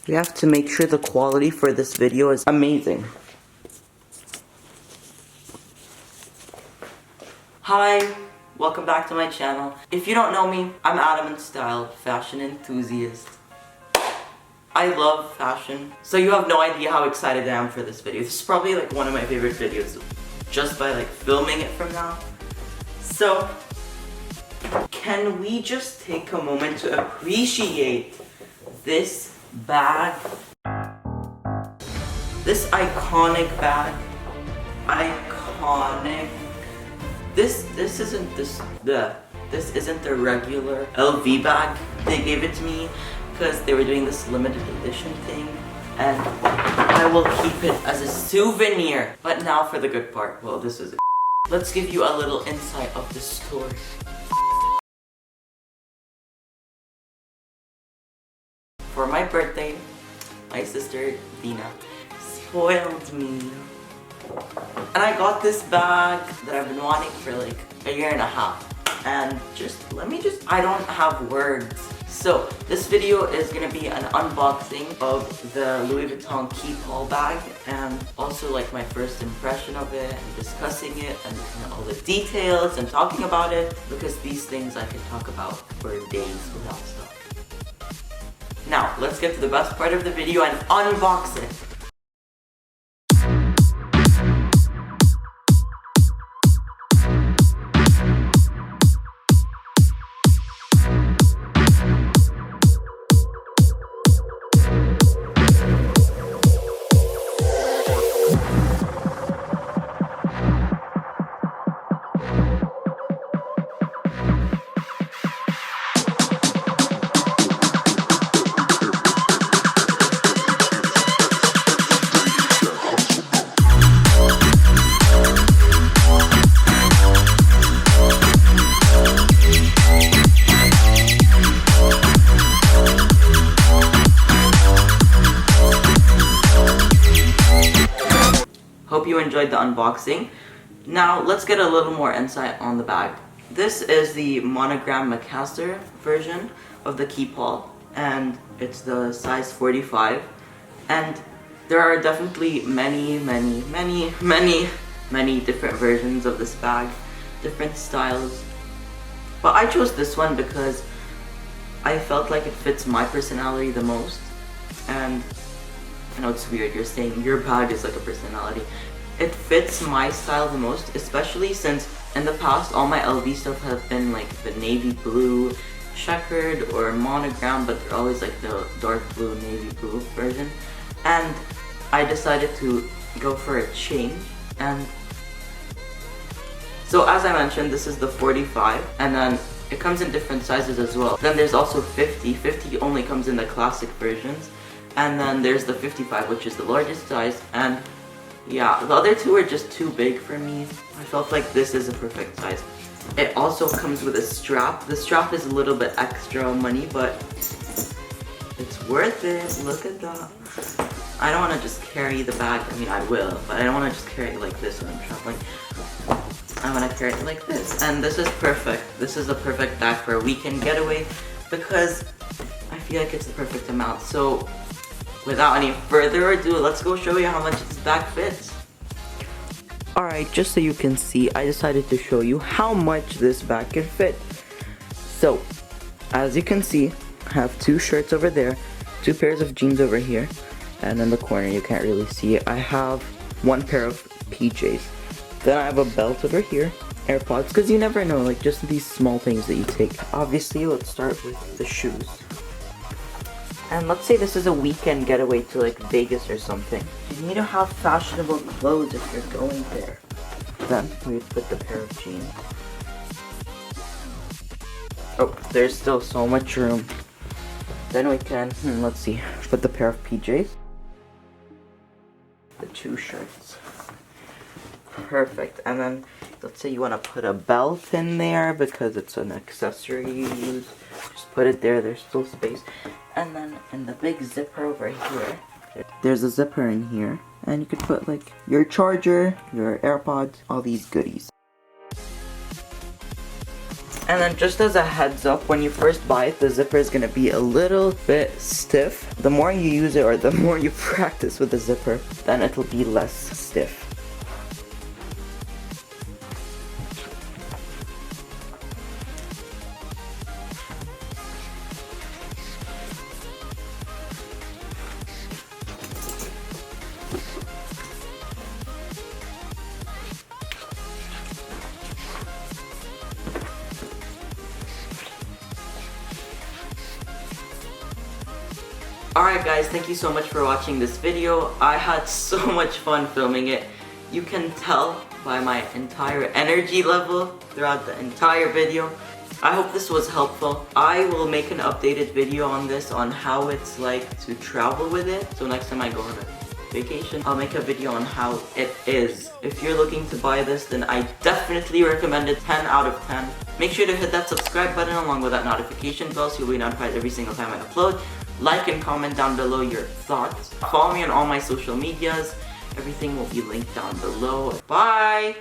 We have to make sure the quality for this video is amazing. Hi, welcome back to my channel. If you don't know me, I'm Adam in Style, fashion enthusiast. I love fashion, so you have no idea how excited I am for this video. This is probably like one of my favorite videos, just by like filming it from now. So, can we just take a moment to appreciate this bag? This iconic bag. Iconic. This isn't the regular LV bag. They gave it to me because they were doing this limited edition thing, and I will keep it as a souvenir. But now for the good part. Well, this is let's give you a little insight of the story. For my birthday, my sister Dina spoiled me. And I got this bag that I've been wanting for like a year and a half. And I don't have words. So this video is gonna be an unboxing of the Louis Vuitton Keepall bag, and also like my first impression of it, and discussing it, and all the details, and talking about it, because these things I can talk about for days without stop. Now, let's get to the best part of the video and unbox it. Hope you enjoyed the unboxing. Now let's get a little more insight on the bag. This is the Monogram Macassar version of the Keepall, and it's the size 45. And there are definitely many different versions of this bag, different styles. But I chose this one because I felt like it fits my personality the most. And I know it's weird, you're saying your bag is like a personality. It fits my style the most, especially since in the past all my LV stuff have been like the navy blue, checkered, or monogram, but they're always like the dark blue, navy blue version. And I decided to go for a change, and so as I mentioned, this is the 45, and then it comes in different sizes as well. Then there's also 50. 50 only comes in the classic versions. And then there's the 55, which is the largest size, and yeah, the other two are just too big for me. I felt like this is a perfect size. It also comes with a strap. The strap is a little bit extra money, but it's worth it. Look at that. I don't want to just carry the bag. I mean, I will, but I don't want to just carry it like this when I'm traveling. I want to carry it like this, and this is perfect. This is a perfect bag for a weekend getaway because I feel like it's the perfect amount. So without any further ado, let's go show you how much this bag fits. Alright, just so you can see, I decided to show you how much this bag can fit. So, as you can see, I have two shirts over there, two pairs of jeans over here, and in the corner you can't really see it, I have one pair of PJs. Then I have a belt over here, AirPods, because you never know, like just these small things that you take. Obviously, let's start with the shoes. And let's say this is a weekend getaway to like Vegas or something. You need to have fashionable clothes if you're going there. Then we would put the pair of jeans. Oh, there's still so much room. Then we can, let's see, put the pair of PJs. The two shirts. Perfect. And then let's say you want to put a belt in there because it's an accessory you use. Just put it there, there's still space. And then in the big zipper over here, there's a zipper in here, and you could put like your charger, your AirPods, all these goodies. And then just as a heads up, when you first buy it, the zipper is going to be a little bit stiff. The more you use it or the more you practice with the zipper, then it'll be less stiff. Alright guys, thank you so much for watching this video. I had so much fun filming it. You can tell by my entire energy level throughout the entire video. I hope this was helpful. I will make an updated video on this, on how it's like to travel with it. So next time I go on a vacation, I'll make a video on how it is. If you're looking to buy this, then I definitely recommend it. 10 out of 10. Make sure to hit that subscribe button along with that notification bell so you'll be notified every single time I upload. Like and comment down below your thoughts. Follow me on all my social medias. Everything will be linked down below. Bye!